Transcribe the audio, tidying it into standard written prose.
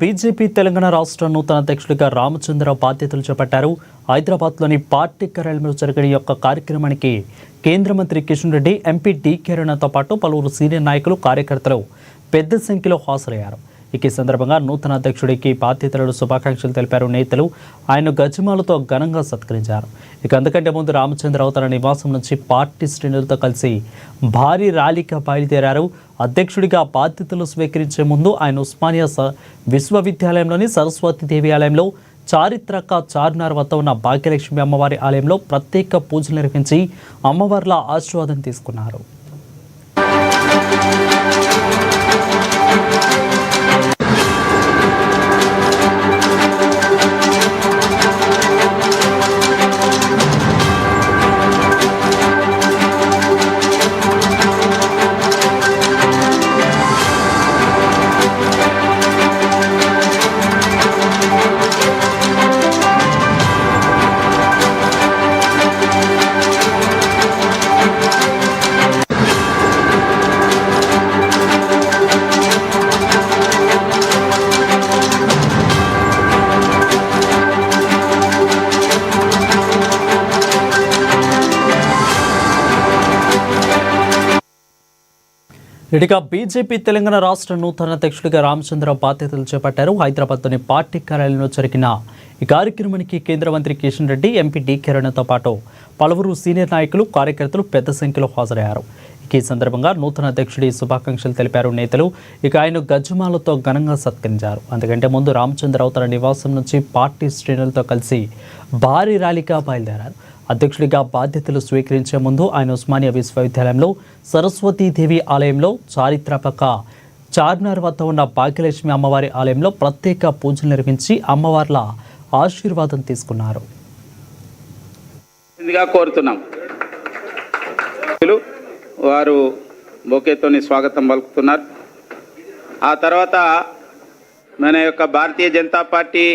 BJP Telangana రాష్ట్ర నూతన అధ్యక్షుడిగా రామచంద్రరావు బాధ్యతలు చేపట్టారు. హైదరాబాద్లోని పార్టీ కార్యాలయంలో జరిగిన యొక్క కార్యక్రమానికి కేంద్ర మంత్రి కిషన్ రెడ్డి, ఎంపీ డీకే అరుణతో పాటు పలువురు సీనియర్ నాయకులు, కార్యకర్తలు పెద్ద సంఖ్యలో హాజరయ్యారు. ఈ సందర్భంగా నూతన అధ్యక్షుడికి బాధ్యతలను శుభాకాంక్షలు తెలిపారు నేతలు. ఆయన గజమాలతో ఘనంగా సత్కరించారు. అంతకంటే ముందు రామచంద్రరావు తన నివాసం నుంచి పార్టీ శ్రేణులతో కలిసి భారీ ర్యాలీగా బయలుదేరారు. అధ్యక్షుడిగా బాధ్యతలు స్వీకరించే ముందు ఆయన ఉస్మానియా విశ్వవిద్యాలయంలోని సరస్వతి దేవి ఆలయంలో చారిత్రక చార్మినార్ వద్ద ఉన్న భాగ్యలక్ష్మి అమ్మవారి ఆలయంలో ప్రత్యేక పూజలు నిర్వహించి అమ్మవార్ల ఆశీర్వాదం తీసుకున్నారు. ఇక బీజేపీ తెలంగాణ రాష్ట్ర నూతన అధ్యక్షుడిగా రామచంద్రరావు బాధ్యతలు చేపట్టారు. హైదరాబాద్లోని పార్టీ కార్యాలయంలో జరిగిన ఈ కార్యక్రమానికి కేంద్ర మంత్రి కిషన్ రెడ్డి, ఎంపీ డీకే అరుణతో పాటు పలువురు సీనియర్ నాయకులు, కార్యకర్తలు పెద్ద సంఖ్యలో హాజరయ్యారు. ఈ సందర్భంగా నూతన అధ్యక్షుడి శుభాకాంక్షలు తెలిపారు నేతలు. ఆయన గజమాలతో ఘనంగా సత్కరించారు. అంతకంటే ముందు రామచంద్రరావు తన నివాసం నుంచి పార్టీ శ్రేణులతో కలిసి భారీ ర్యాలీగా బయలుదేరారు. అధ్యక్షుడిగా బాధ్యతలు స్వీకరించే ముందు ఆయన ఉస్మానియా విశ్వవిద్యాలయంలో సరస్వతీదేవి ఆలయంలో చారిత్రక చార్మినార్ వద్ద ఉన్న భాగ్యలక్ష్మి అమ్మవారి ఆలయంలో ప్రత్యేక పూజలు నిర్వహించి అమ్మవార్ల ఆశీర్వాదం తీసుకున్నారు. కోరుతున్నాం వారు బొకేతోని స్వాగతం పలుకుతున్నారు. ఆ తర్వాత మన యొక్క భారతీయ జనతా పార్టీ